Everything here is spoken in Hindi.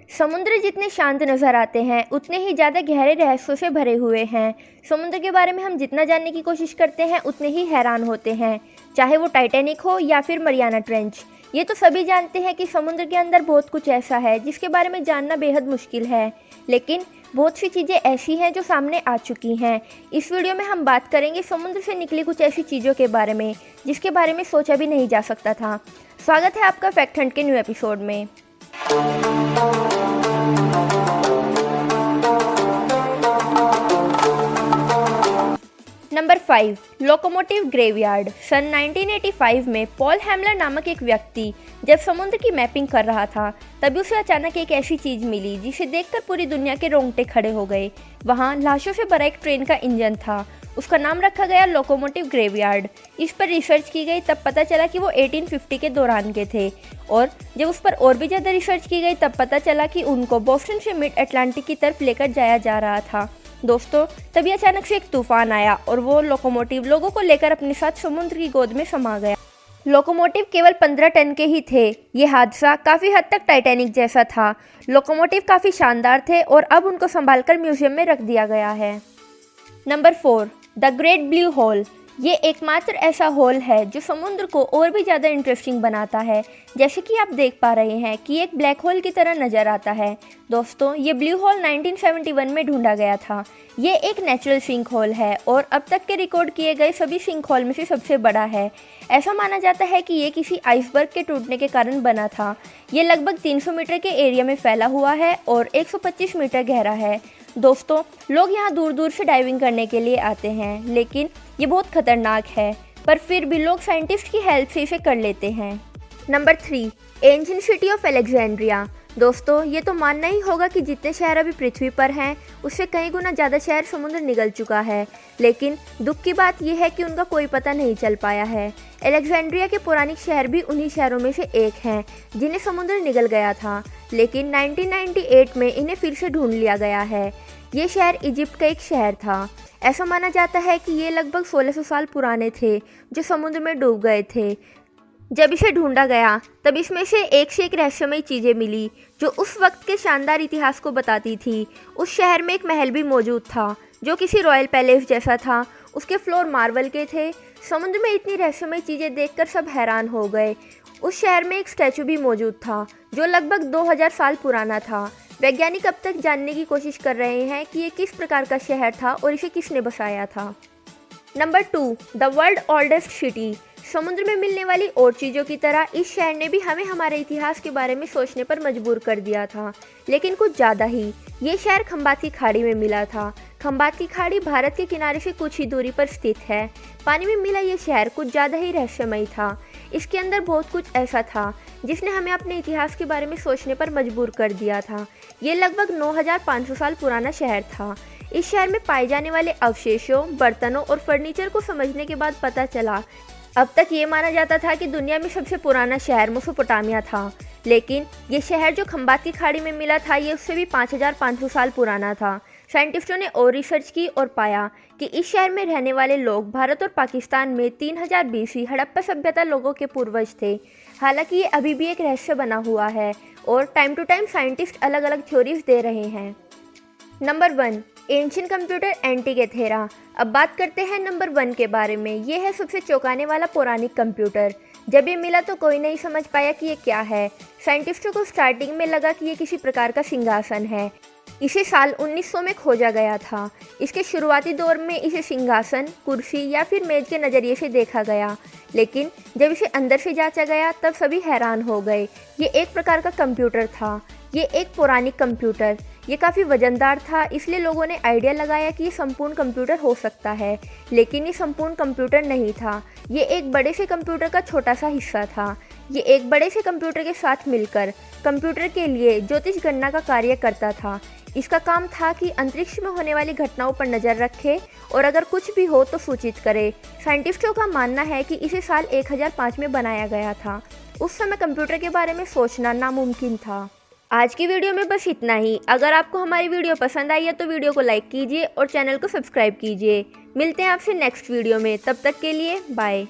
समुद्र जितने शांत नज़र आते हैं उतने ही ज़्यादा गहरे रहस्यों से भरे हुए हैं। समुद्र के बारे में हम जितना जानने की कोशिश करते हैं उतने ही हैरान होते हैं, चाहे वो टाइटैनिक हो या फिर मरियाना ट्रेंच। ये तो सभी जानते हैं कि समुद्र के अंदर बहुत कुछ ऐसा है जिसके बारे में जानना बेहद मुश्किल है, लेकिन बहुत सी चीज़ें ऐसी हैं जो सामने आ चुकी हैं। इस वीडियो में हम बात करेंगे समुद्र से निकली कुछ ऐसी चीज़ों के बारे में जिसके बारे में सोचा भी नहीं जा सकता था। स्वागत है आपका फैक्ट हंट के न्यू एपिसोड में। Number 5, locomotive graveyard. सन 1985 में पॉल हैमलर नामक एक व्यक्ति जब समुद्र की मैपिंग कर रहा था तभी उसे अचानक एक ऐसी चीज़ मिली जिसे देखकर पूरी दुनिया के रोंगटे खड़े हो गए। वहाँ लाशों से भरा एक ट्रेन का इंजन था। उसका नाम रखा गया लोकोमोटिव ग्रेवयार्ड। इस पर रिसर्च की गई तब पता चला कि वो 1850 के दौरान के थे, और जब उस पर और भी ज़्यादा रिसर्च की गई तब पता चला कि उनको बोस्टन से मिड अटलांटिक की तरफ लेकर जाया जा रहा था। दोस्तों, तभी अचानक से एक तूफान आया और वो लोकोमोटिव लोगों को लेकर अपने साथ समुद्र की गोद में समा गया। लोकोमोटिव केवल 15 टन के ही थे। ये हादसा काफ़ी हद तक टाइटैनिक जैसा था। लोकोमोटिव काफ़ी शानदार थे और अब उनको संभालकर म्यूजियम में रख दिया गया है। नंबर 4, द ग्रेट ब्लू होल। ये एकमात्र ऐसा होल है जो समुद्र को और भी ज़्यादा इंटरेस्टिंग बनाता है। जैसे कि आप देख पा रहे हैं कि एक ब्लैक होल की तरह नज़र आता है। दोस्तों, ये ब्लू होल 1971 में ढूंढा गया था। ये एक नेचुरल सिंक होल है और अब तक के रिकॉर्ड किए गए सभी सिंक होल में से सबसे बड़ा है। ऐसा माना जाता है कि ये किसी आइसबर्ग के टूटने के कारण बना था। ये लगभग 300 मीटर के एरिया में फैला हुआ है और 125 मीटर गहरा है। दोस्तों, लोग यहाँ दूर दूर से डाइविंग करने के लिए आते हैं, लेकिन ये बहुत खतरनाक है, पर फिर भी लोग साइंटिस्ट की हेल्प से इसे कर लेते हैं। Number 3, ancient city of Alexandria. दोस्तों, ये तो मानना ही होगा कि जितने शहर अभी पृथ्वी पर हैं उससे कई गुना ज़्यादा शहर समुद्र निगल चुका है, लेकिन दुख की बात यह है कि उनका कोई पता नहीं चल पाया है। अलेक्जेंड्रिया के पौराणिक शहर भी उन्हीं शहरों में से एक हैं जिन्हें समुद्र निगल गया था, लेकिन 1998 में इन्हें फिर से ढूंढ लिया गया है। ये शहर इजिप्ट का एक शहर था। ऐसा माना जाता है कि ये लगभग 1600 साल पुराने थे, जो समुद्र में डूब गए थे। जब इसे ढूंढा गया तब इसमें से एक रहस्यमयी चीज़ें मिली जो उस वक्त के शानदार इतिहास को बताती थी। उस शहर में एक महल भी मौजूद था जो किसी रॉयल पैलेस जैसा था। उसके फ्लोर मार्बल के थे। समुद्र में इतनी रहस्यमयी चीज़ें देखकर सब हैरान हो गए। उस शहर में एक स्टैचू भी मौजूद था जो लगभग 2000 साल पुराना था। वैज्ञानिक अब तक जानने की कोशिश कर रहे हैं कि ये किस प्रकार का शहर था और इसे किसने बसाया था। Number 2, the world oldest city. समुद्र में मिलने वाली और चीज़ों की तरह इस शहर ने भी हमें हमारे इतिहास के बारे में सोचने पर मजबूर कर दिया था, लेकिन कुछ ज़्यादा ही। ये शहर खंबात की खाड़ी में मिला था। खंबात की खाड़ी भारत के किनारे से कुछ ही दूरी पर स्थित है। पानी में मिला ये शहर कुछ ज़्यादा ही रहस्यमयी था। इसके अंदर बहुत कुछ ऐसा था जिसने हमें अपने इतिहास के बारे में सोचने पर मजबूर कर दिया था। ये लगभग 9500 साल पुराना शहर था। इस शहर में पाए जाने वाले अवशेषों, बर्तनों और फर्नीचर को समझने के बाद पता चला अब तक ये माना जाता था कि दुनिया में सबसे पुराना शहर मेसोपोटामिया था, लेकिन ये शहर जो खंबात की खाड़ी में मिला था ये उससे भी 5500 साल पुराना था। साइंटिस्टों ने और रिसर्च की और पाया कि इस शहर में रहने वाले लोग भारत और पाकिस्तान में 3000 BC हड़प्पा सभ्यता लोगों के पूर्वज थे। हालांकि ये अभी भी एक रहस्य बना हुआ है और टाइम टू टाइम साइंटिस्ट अलग अलग थ्योरीज दे रहे हैं। Number 1, ancient computer Antikythera. अब बात करते हैं नंबर 1 के बारे में। ये है सबसे चौंकाने वाला पौराणिक कंप्यूटर। जब ये मिला तो कोई नहीं समझ पाया कि ये क्या है। साइंटिस्टों को स्टार्टिंग में लगा कि ये किसी प्रकार का सिंहासन है। इसे साल 1900 में खोजा गया था। इसके शुरुआती दौर में इसे सिंहासन, कुर्सी या फिर मेज के नज़रिए से देखा गया, लेकिन जब इसे अंदर से जांचा गया तब सभी हैरान हो गए। ये एक प्रकार का कंप्यूटर था। ये एक पौराणिक कंप्यूटर। ये काफ़ी वजनदार था, इसलिए लोगों ने आइडिया लगाया कि ये संपूर्ण कंप्यूटर हो सकता है, लेकिन ये संपूर्ण कंप्यूटर नहीं था। ये एक बड़े से कंप्यूटर का छोटा सा हिस्सा था। ये एक बड़े से कंप्यूटर के साथ मिलकर कंप्यूटर के लिए ज्योतिष गणना का कार्य करता था। इसका काम था कि अंतरिक्ष में होने वाली घटनाओं पर नज़र रखे और अगर कुछ भी हो तो सूचित करे। साइंटिस्टों का मानना है कि इसे साल 1005 में बनाया गया था। उस समय कंप्यूटर के बारे में सोचना नामुमकिन था। आज की वीडियो में बस इतना ही। अगर आपको हमारी वीडियो पसंद आई है तो वीडियो को लाइक कीजिए और चैनल को सब्सक्राइब कीजिए। मिलते हैं आपसे नेक्स्ट वीडियो में, तब तक के लिए बाय।